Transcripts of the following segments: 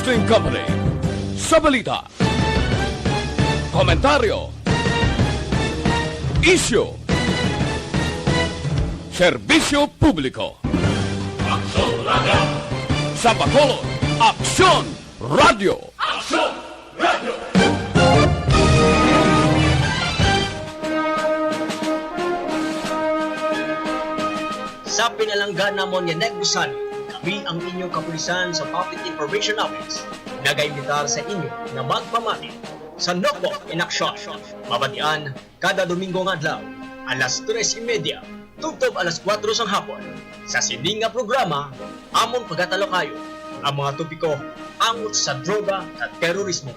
Broadcasting Company sa balita, komentaryo, isyu, serbisyo publiko. Aksyon Radio! Sa Bacolod, Aksyon Radio! Aksyon Radio! Sa pinalanggan namon nga Negbusan, kami ang inyong kapulisan sa Public Information Office. Nagaibitar sa inyo na magpamati sa Nokbo in Action. Mabatian kada Domingo nga adlaw, alas 3:30, tugtog alas 4 sang hapon. Sa sining nga programa, among pagatalo kayo ang mga topiko amot sa droga at terorismo.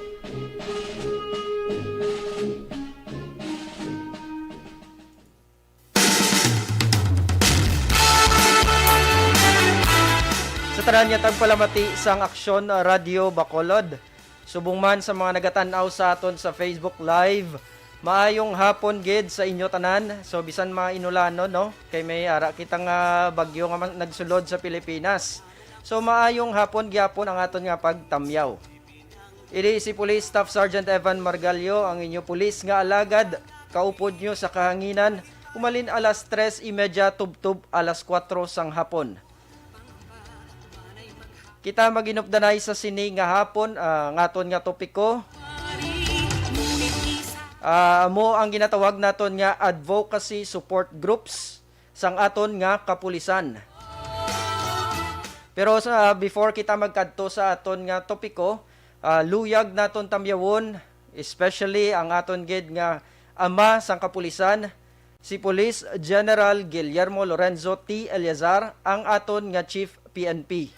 Sa tanan niya tagpalamati sang Aksyon Radio Bacolod. Subong man sa mga nagatanaw sa aton sa Facebook Live. Maayong hapon gid sa inyo tanan. So bisan mainulano no, kay may ara kitang bagyo nga nagsulod sa Pilipinas. So maayong hapon gyapon ang aton nga pagtamyaw. Idi si Police Staff Sergeant Evan Margalio, ang inyo pulis nga alagad. Kaupod nyo sa kahanginan. Umalin alas 3:30 tubtub alas 4 sang hapon. Kita maginupdanay sa sini nga hapon, ngaton nga topiko. Mo ang ginatawag naton nga advocacy support groups sang aton nga kapulisan. Pero before kita magkadto sa aton nga topiko, luyag naton tamyawon, especially ang aton gid nga ama sang kapulisan, si Police General Guillermo Lorenzo T. Eleazar, ang aton nga Chief PNP.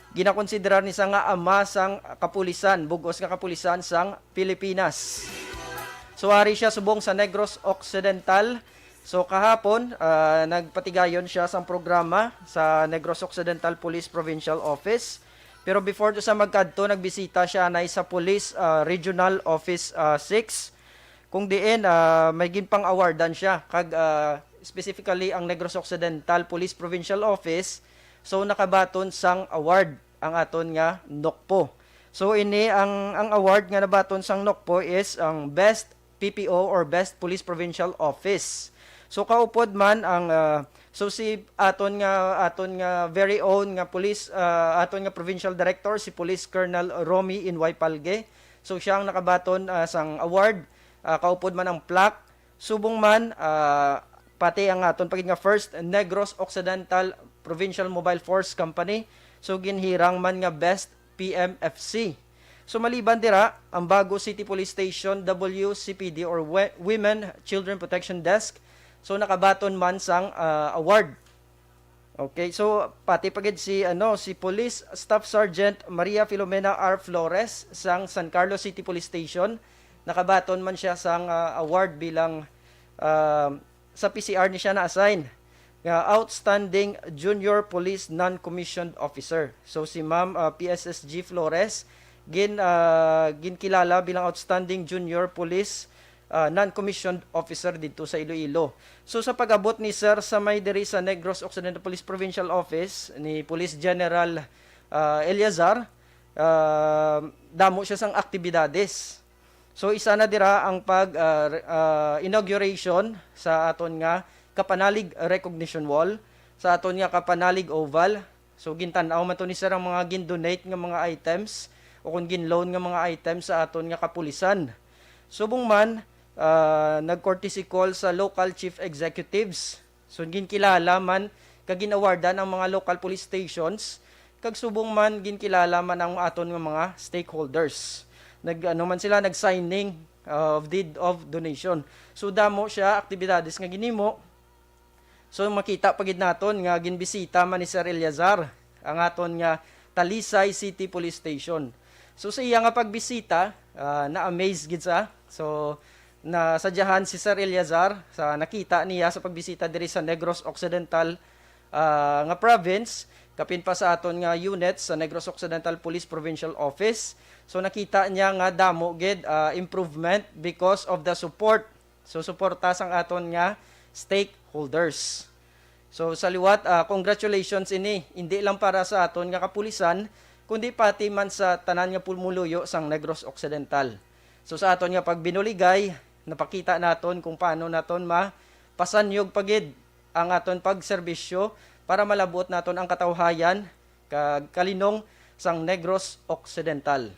Ginakonsiderar ni sa nga ama sang kapulisan, bugos nga kapulisan sang Pilipinas. So ari siya subong sa Negros Occidental. So kahapon, nagpatigayon siya sang programa sa Negros Occidental Police Provincial Office. Pero before to sa magkadto, nagbisita siya na sa Police Regional Office 6. Kung diin, may ginpang awardan siya. Specifically, ang Negros Occidental Police Provincial Office, so nakabaton sang award ang aton nga NOCPO. So ini ang award nga nabaton sang NOCPO is ang Best PPO or Best Police Provincial Office. So kaupod man ang so si aton nga very own nga police aton nga provincial director si Police Colonel Romy Inway Palge. So siya ang nakabaton sang award. Kaupod man ang plaque. Subong man pati ang aton pagid nga first Negros Occidental Provincial Mobile Force Company. So ginhirang man nga Best PMFC. So maliban dira, ang Bago City Police Station WCPD or Women Children Protection Desk. So nakabaton man sang award. Okay, so pati pagid si Police Staff Sergeant Maria Filomena R. Flores sang San Carlos City Police Station. Nakabaton man siya sang award bilang sa PCR ni siya na-assign. Outstanding Junior Police Non-Commissioned Officer. So si Ma'am PSSG Flores ginkilala bilang Outstanding Junior Police Non-Commissioned Officer dito sa Iloilo. So sa pag-abot ni Sir sa may diri sa Negros Occidental Police Provincial Office ni Police General Eleazar, damo siya sang aktibidades. So isa na dira ang inauguration sa aton nga Kapanalig Recognition Wall, sa aton nga Kapanalig Oval. So gintan-aw man to ni sir ang mga gin-donate nga mga items o kung gin-loan nga mga items sa aton nga kapulisan. Subong man nag-courtesy call sa local chief executives. So ginkilala man kag ginawardan ang mga local police stations, kag subong man ginkilala man ang aton nga mga stakeholders. Nag-signing of deed of donation. So damo siya aktibidades nga ginimo. So makita pagid naton nga ginbisita man ni Sir Eleazar ang aton nga Talisay City Police Station. So sa iya nga pagbisita, na-amaze gid sa. So nasadyahan si Sir Eleazar sa nakita niya sa pagbisita diri sa Negros Occidental nga province, kapin pa sa aton nga unit sa Negros Occidental Police Provincial Office. So nakita niya nga damo gid improvement because of the support. So suporta sang aton nga stakeholders. So sa liwat, congratulations ini, hindi lang para sa aton nga kapulisan, kundi pati man sa tanan nga pulmuluyo sang Negros Occidental. So sa aton nga pagbinuligay, napakita naton kung paano naton mapasanyog pagid ang aton pagserbisyo para malabot naton ang katawhayan kag kalinong sang Negros Occidental.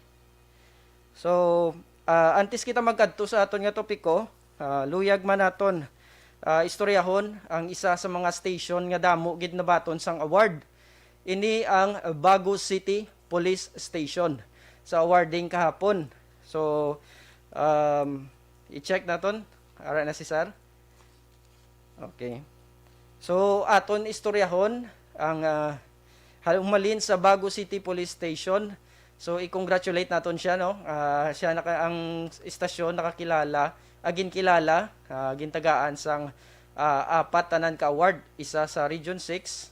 So, antes kita magkadto sa aton nga topiko, luyag man naton istoryahon ang isa sa mga station nga damo gid nabaton sang award. Ini ang Bago City Police Station sa awarding kahapon. So, i-check naton. Ara na si Sir. Okay. So, aton istoryahon ang humalin sa Bago City Police Station. So, i-congratulate naton siya, no? Siya ang istasyon nakakilala, ginkilala, gintagaan sang 4 tanan ka award, isa sa Region 6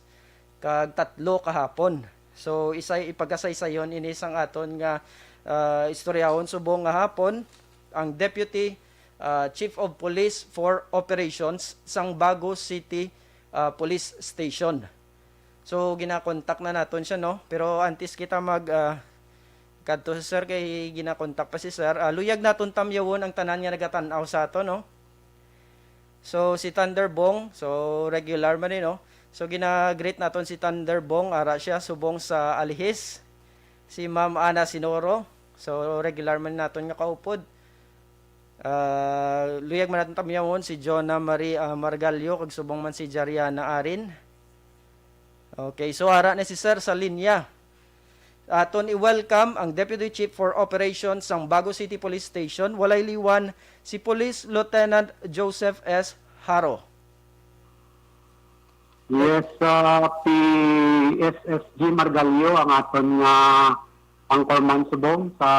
kag 3 kahapon. So, ipagasaysayon ini sang aton nga istoryahon subong nga hapon ang Deputy Chief of Police for Operations sang Bago City Police Station. So ginakontak na naton siya, no, pero antes kita kadto si Sir kay ginakontak pa si Sir, luyag naton tamyawon ang tanan nga nagatan-aw sa ato, no. So si Thunderbong, so regular man ni, no. So gina-greet naton si Thunderbong, ara siya subong sa Alihis. Si Ma'am Ana Sinoro, so regular man naton nga kaupod. Luyag man natin tamyawon si Jonah Marie Margalio kag subong man si Jariana Arin. Okay, so ara na si Sir sa linya. Aton i-welcome ang Deputy Chief for Operations sang Bago City Police Station, walay liwan, si Police Lieutenant Joseph S. Haro. Yes, PSSG Margalio ang aton nga anchorman subong sa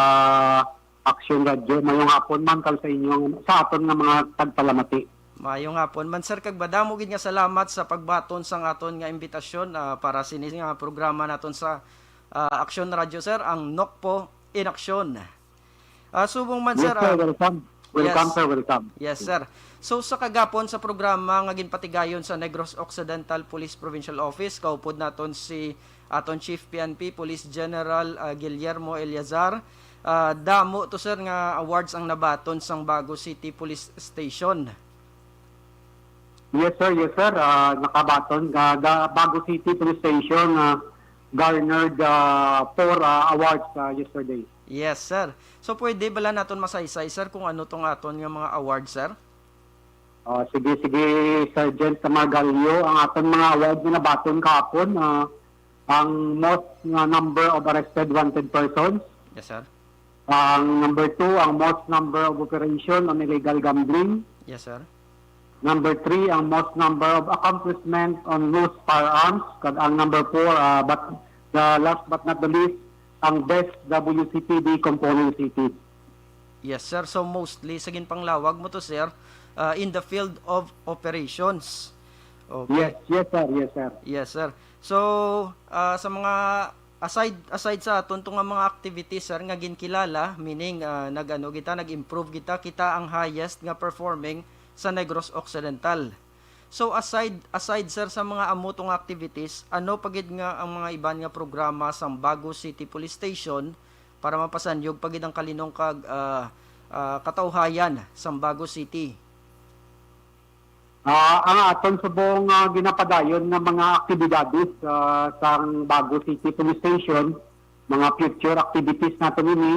Action Radio. Mayong hapon man kal sa inyo sa aton nga mga tagpalamati. Mayong hapon man Sir, kag badamo gid nga salamat sa pagbaton sang aton nga imbitasyon para sini nga programa naton sa Action Radio, Sir, ang Nokpo in Action. Subong man Yes, Sir, sir, welcome. Welcome, yes. sir, welcome. Yes, sir. So sa kagapon sa programa nga ginpatigayon sa Negros Occidental Police Provincial Office, kaupod naton si aton Chief PNP Police General Guillermo Eliazar. Damo to sir nga awards ang nabaton sang Bago City Police Station. Yes, sir, yes, sir. Nakabaton Bago City Police Station garnered 4 awards yesterday. Yes, sir. So pwede bala naton masaysay sir kung ano tong aton nga mga awards, sir? Sige, Sergeant Margalio, ang aton mga awards na nabaton kahapon, ang most number of arrested wanted persons. Yes, sir. Ang number 2, ang most number of operation on illegal gambling. Yes, sir. Number 3, ang most number of accomplishment on loose firearms. Ang number 4, but the last but not the least, ang best WCPD component city. Yes, sir. So mostly sa ginpanglawag mo to, sir, in the field of operations. Okay. Yes, sir, yes, sir. Yes, sir. So sa mga aside sa aton nga mga activities, sir, nga ginkilala, meaning nag-improve kita ang highest nga performing sa Negros Occidental. So aside sir sa mga amutong activities, ano pagid nga ang mga iban nga programa sa Bago City Police Station para mapasanyog pagid ang kalinong kag katawhayan sa Bago City? Ang aton subong ginapadayon nga mga aktibidades sa Bago City Police Station, mga future activities natin ini,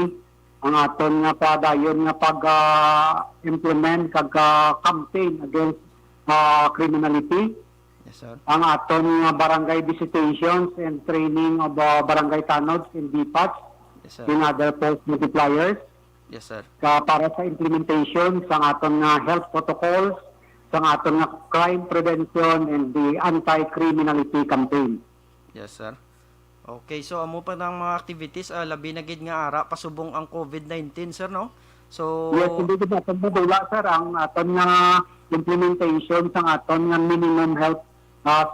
ang aton nga padayon nga pag-implement kag campaign against criminality. Yes, sir. Ang aton barangay visitations and training of barangay tanods and DPATs. Yes, sir. In other post multipliers. Yes, sir. Para sa implementation sa aton health protocols, sa aton crime prevention and the anti-criminality campaign. Yes, sir. Okay, so amo pa ng mga activities, labi na gid nga ara pasubong ang COVID-19, sir, no? So Yes, hindi ko natin madula, sir, ang aton implementation sa aton minimum health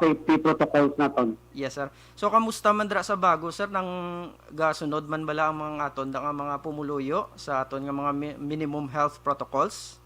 safety protocols naton. yes, sir. So kamusta man dra sa Bago, sir, nang gasunod man bala ang mga aton nga mga pumuluyo sa aton nga mga minimum health protocols?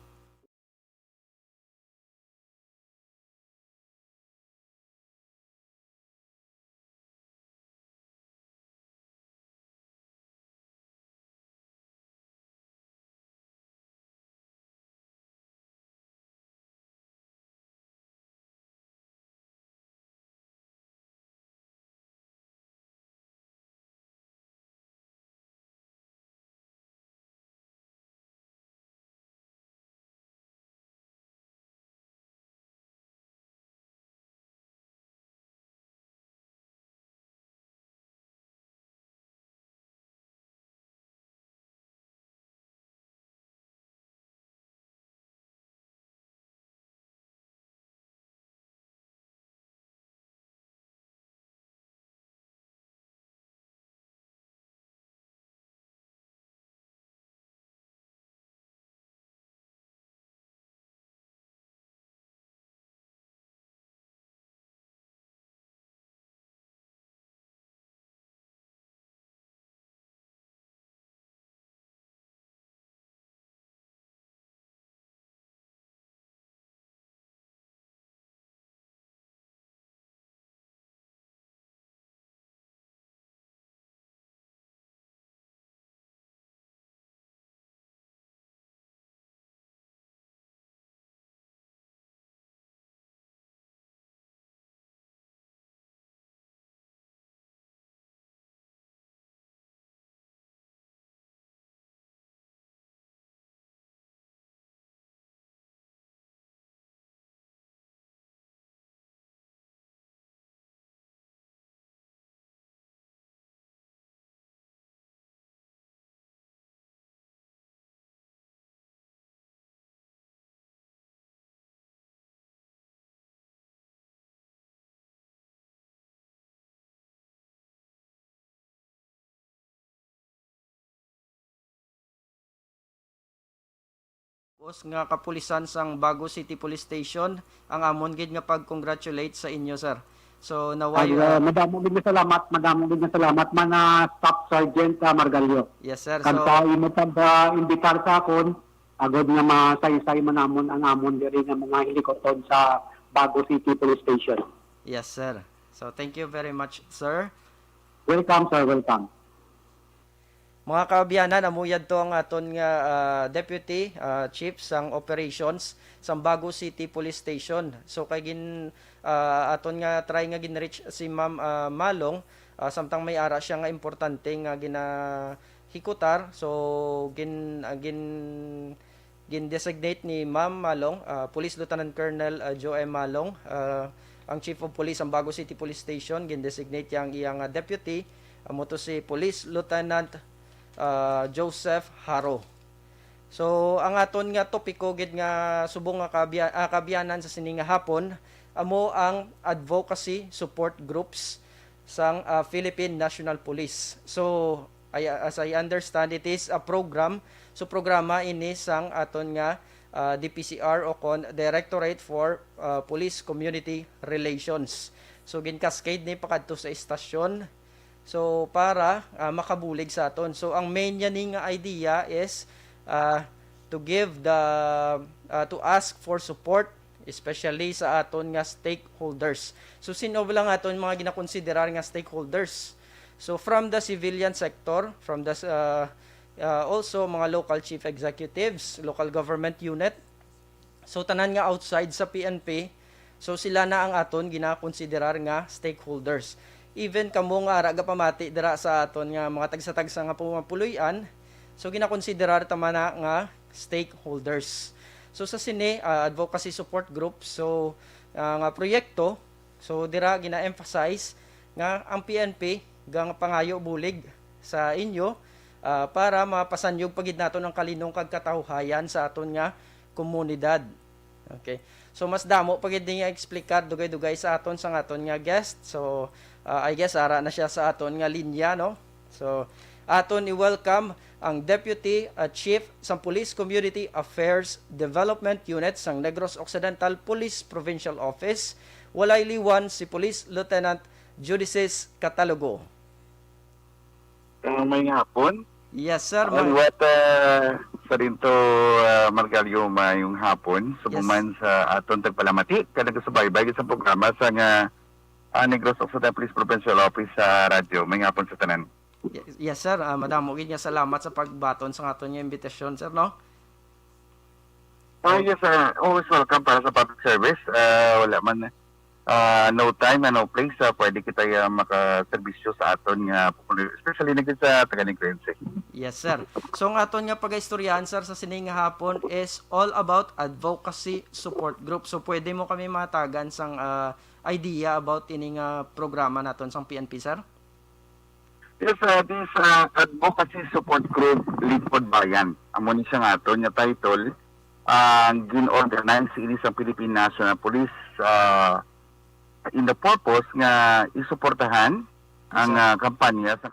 Os nga kapulisan sang Bago City Police Station ang amon gid nga pag-congratulate sa inyo, sir. So naway Madamo gid nga salamat man Staff Sergeant Margalio. yes sir. Kanta So imo imbitar sa akon agad nga masaysay man namon ang amon diri nga mga helikopter sa Bago City Police Station. yes sir. So thank you very much, sir. Welcome sir, welcome. Mga kaabiyanan, amuyad to ang aton nga Deputy Chief sang Operations sang Bago City Police Station. So kay aton nga try nga ginreach si Ma'am Malong, samtang may ara siya nga importante nga ginahikutar. So gin designate ni Ma'am Malong, Police Lieutenant Colonel Joe M. Malong, ang Chief of Police ang Bago City Police Station, gin designate yang iyang deputy, mo to si Police Lieutenant Joseph Haro. So ang aton nga topiko gid nga subong nga kabiyanan sa sining nga hapon amo ang advocacy support groups sang Philippine National Police. So as I understand, it is a program. So programa ini sang aton nga DPCR o kon Directorate for Police Community Relations. So gin-cascade ni pakadto sa istasyon. So para makabulig sa aton. So ang main niya ning idea is to give to ask for support especially sa aton nga stakeholders. So sino lang aton mga ginakonsiderar nga stakeholders? So from the civilian sector, from the also mga local chief executives, local government unit. So tanan nga outside sa PNP, so sila na ang aton ginakonsiderar nga stakeholders. Even kamo nga ara pamati dira sa aton nga mga tagsa-tagsa nga pumapuluyan, so ginakonsiderar tama na nga stakeholders. So sa sini advocacy support group, so nga proyekto, so dira gina-emphasize nga ang PNP gang pangayo bulig sa inyo para mapasanyog pagid naton ang kalinong kagkatawhayan sa aton nga komunidad. Okay. So mas damo pagid nga eksplikar dugay-dugay sa aton sang aton nga guest. So I guess ara na siya sa aton nga linya, no? So aton i-welcome ang Deputy Chief sang Police Community Affairs Development Unit sang Negros Occidental Police Provincial Office. Walay liwan si Police Lieutenant Judices Catalogo. May hapon. Yes, sir. What sa rinto Margalio mayong hapon subuman sa aton tagpalamati kada subaybay sa programa sa nga Negros Occidental Police Provincial Office sa radyo. May hapon sa tanan. Yes, sir. Madamo gid nga salamat sa pagbaton sa aton nga imbitasyon, sir, no? Yes, sir. Always welcome para sa public service. Wala man no time and no place pwede kita makaserbisyo sa aton nga especially nagid sa Taga-Negrense. Yes, sir. So ang aton nga pag-istoryahan, sir, sa sining nga hapon is all about advocacy support group. So pwede mo kami matagan sang idea about ining programa naton sang PNP, sir? Yes, this advocacy support group Lingkod Bayan. Amo ni siya nga aton nga title ang gin-organize ini sa Philippine National Police in the purpose nga isuportahan ang kampanya sa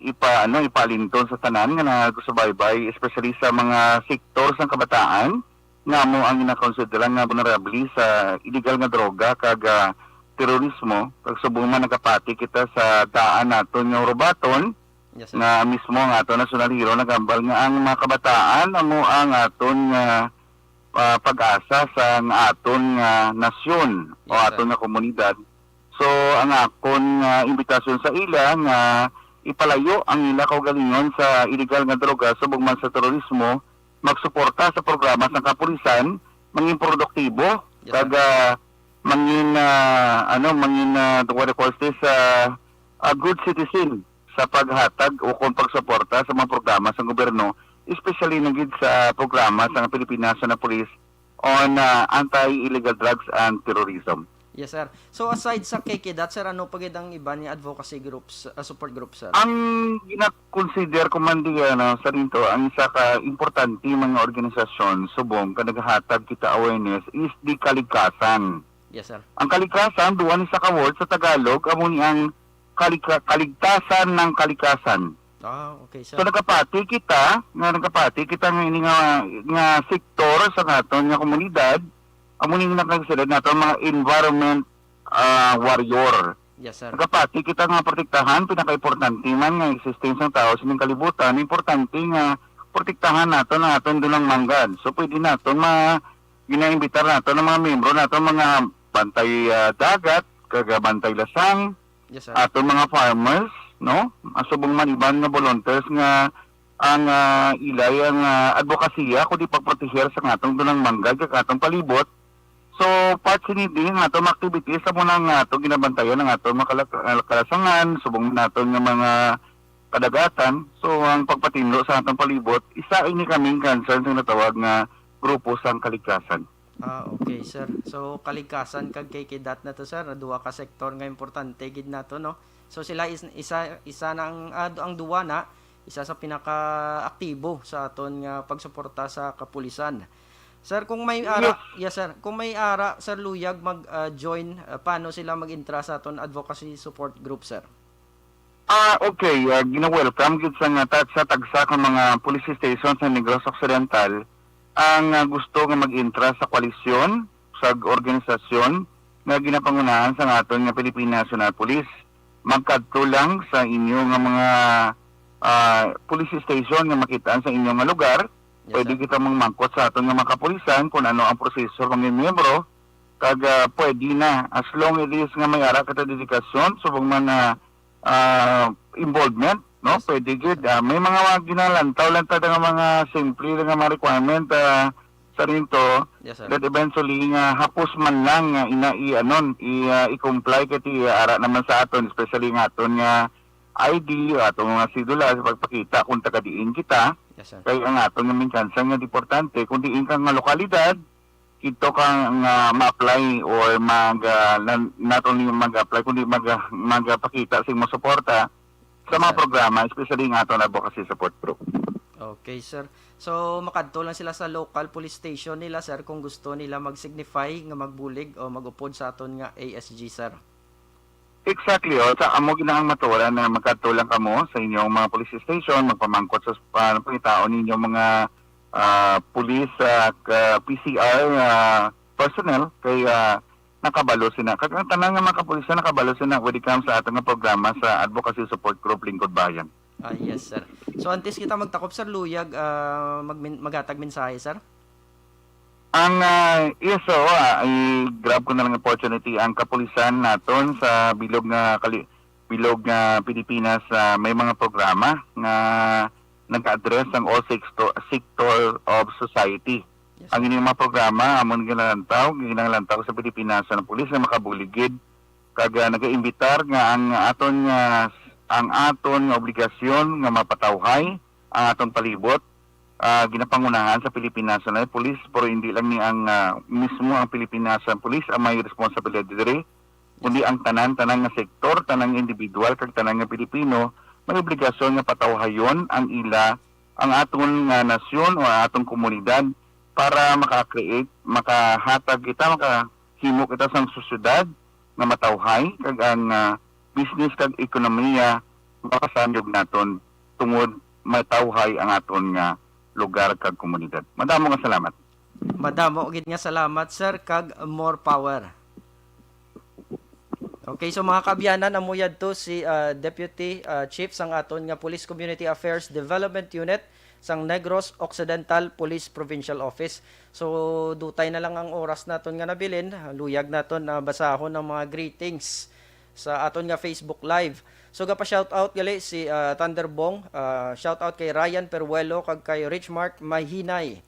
ipalinton sa tanan nga nagsubaybay, especially sa mga sektor sa kabataan nga mo ang ginakonsidera nga vulnerable sa illegal nga droga kag terorismo. Kag subong man nagapati kita sa daan naton nga robaton Yes, sir. nga mismo nga aton national hero nagambal nga ang mga kabataan amo ang aton nga pag-asa sa nga aton nga nasyon o Yes, sir. aton nga komunidad. So ang akon nga imbitasyon sa ila nga ipalayo ang ila kaugalingon sa illegal nga droga subong man sa terorismo, magsuporta sa programa sa kapulisan, mangin produktibo, Yes, sir. kag mangin what calls this a good citizen sa paghatag o kung pagsuporta sa mga programa sa gobyerno, especially nagid sa programa sa Philippine National Police on anti-illegal drugs and terrorism. Yes, sir. So aside sa KKDAT, sir, ano pagid ang iba ni advocacy groups, support groups, sir? Ang gina-consider ko man sa rinto, ang isa ka importante mga organisasyon subong ka naghatag kita awareness is di kaligkasan. Yes, sir. Ang kaligkasan, duwa ni sa ka-word sa Tagalog, amo ni ang kaligtasan ng kalikasan. Okay, sir. So nagkapati kita nga ini nga sektor sa naton nga komunidad, amo ni nagkasilad naton mga environment warrior. Yes, sir. Nagkapati kita nga protektahan, pinaka-importante man nga existence ng tao sa inyong kalibutan, importante nga protektahan naton ang aton dunang manggad. So pwede naton ginaimbitar naton ng mga membro naton mga bantay dagat, kagabantay lasang, Yes, sir. aton mga farmers, no? Asubong man iban nga volunteers nga ang ilay ang advokasya kundi pagproteher sa atong dunang manggad kag atong palibot. So part sinidi nga atong activities sa muna nga atong ginabantayan ng atong mga kalasangan, subong naton nga mga kadagatan. So ang pagpatinlo sa atong palibot, isa ini kaming concern sa natawag nga grupo sang kaligkasan. Okay, sir. So kaligkasan kag KKDAT na to, sir, duwa ka sektor nga importante gid nato, no? So sila isa na ang duwa na isa sa pinaka-aktibo sa aton nga pagsuporta sa kapulisan. Sir, kung may ara, yes, sir. Kung may ara, sir Luyag mag-join, paano sila mag-intra sa aton advocacy support group, sir? Okay, gina-welcome gid sa tagsa ka mga police station sa Negros Occidental ang gusto nga mag-intra sa koalisyon sa organisasyon nga ginapangunahan sa aton nga Philippine National Police. Magkadto lang sa inyo nga mga police station nga makitaan sa inyo nga lugar. Yes, Pwede sir. kita mangmangkot sa aton nga mga kapulisan kung ano ang proseso ng miyembro. Kag pwede na as long it is nga may ara kita dedikasyon subong man involvement, no? Yes. Pwede gid may mga ginalantaw nga mga simple nga mga requirement sa rinto Yes, sir. that eventually nga hapos man lang nga i-comply kati ara naman sa aton, especially nga aton nga ID atong mga sidula sa pagpakita kung taga-diin kita. Yes, sir. Kaya ang aton nga minkansa nga importante kung diin ka nga lokalidad, ito kang ma-apply or not only mag-apply kundi magpakita sa mga suporta sa mga Sir. programa, especially nga aton advocacy support group. Okay, sir. So, makadto lang sila sa local police station nila, sir, kung gusto nila mag-signify nga magbulig o mag-upod sa aton nga ASG, sir. Exactly, sa amo ginaang maturan na magkadto lang kamo sa inyong mga police station, magpamangkot sa pangitaon ninyong mga police PCR personnel kay nakabalo sina. Kag ang tanan nga mga kapulisan nakabalo sina when it comes sa atong nga programa sa Advocacy Support Group Lingkod Bayan. Yes, sir. So, antes kita magtakop, sir Luyag, maghatag mensahe, sir? Ang i-grab ko na lang opportunity ang kapulisan naton sa bilog nga Pilipinas may mga programa nga nagka-address ang all sector of society. Yes, Ang inyong mga programa amon ginalantaw sa Philippine National Police nga makabuligid kag nagaimbitar nga ang aton nga obligasyon nga mapatawhay ang aton palibot ginapangunahan sa Philippine National Police, pero hindi lang ni ang mismo ang Philippine National Police ang may responsibility diri, kundi ang tanan nga sektor, tanang individual kag tanang nga Pilipino may obligasyon nga patawhayon ang aton nga nasyon o atong komunidad para makahatag kita, makahimo kita sa sosyedad nga matawhay kag ang business kag ekonomiya makasanyog naton tungod matawhay ang aton nga lugar kag komunidad. Madamo nga salamat. Madamo gid nga salamat sir kag more power. Okay, so mga kabyanan, amuyad to si Deputy Chief sang aton nga Police Community Affairs Development Unit sang Negros Occidental Police Provincial Office. So dutay na lang ang oras naton nga nabilin, luyag naton na basahon ang mga greetings sa aton nga Facebook Live. So gapa shout out gali si Thunderbong, shout out kay Ryan Peruelo kag kay Richmark Mahinay.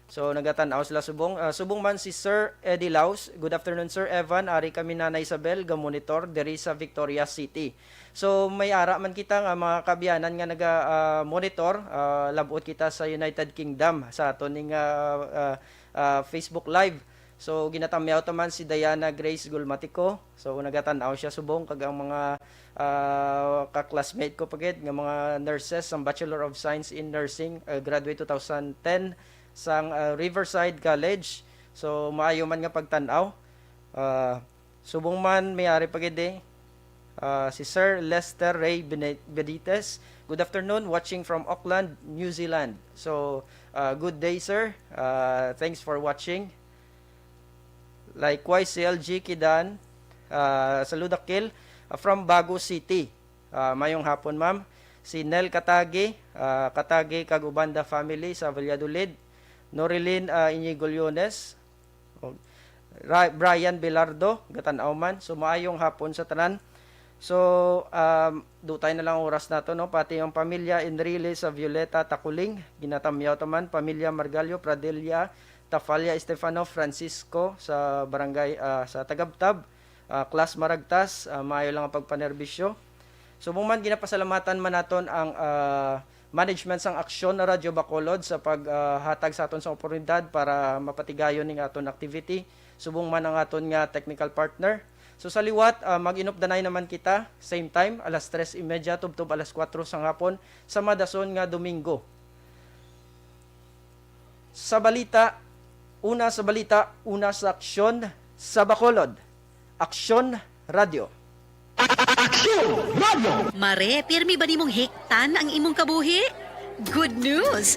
So nagatanaw sila subong. Subong man si Sir Eddie Laus. Good afternoon Sir Evan. Ari kami Nana Isabel, ga-monitor diri sa Victoria City. So may ara man kita nga mga kabyanan nga naga-monitor, labot kita sa United Kingdom sa aton ning Facebook Live. So ginatamyaw ta man si Diana Grace Gulmatico. So nagatanaw siya subong kag ang mga ka-classmate ko pagid nga mga nurses ang Bachelor of Science in Nursing, graduate 2010 sang Riverside College. So maayo man nga pagtan-aw. Subong man may-ari pagid si Sir Lester Ray Benitez. Good afternoon, watching from Auckland, New Zealand. So good day sir. Thanks for watching. Likewise si LG Kidan sa Ludakil from Bago City. Mayong hapon ma'am. Si Nel Katagi, Katagi kag Ubanda family sa Valladolid. Norilyn Inigo Leones, Brian Belardo, gatanaw man. So maayong hapon sa tanan. So dutay na lang oras nato no, pati yung pamilya Enrile sa Violeta Takuling, ginatamyaw taman pamilya Margalio Pradilla, Tafalia Estefano Francisco sa barangay sa Tagabtab, Class Maragtas, maayo lang ang pagpanerbisyo. So man ginapasalamatan man naton ang management sang Aksyon na Radyo Bacolod sa paghatag sa aton sa oportunidad para mapatigayon ning aton activity. Subong man ang aton nga technical partner. So sa liwat, mag-inupdanay naman kita, same time, alas 3:30, tubtob alas 4 sang hapon, sa madason nga Domingo. Sa balita, una sa Aksyon sa Bacolod. Aksyon Radio. Mare, pirmi ba nimong hiktan ang imong kabuhi? Good news!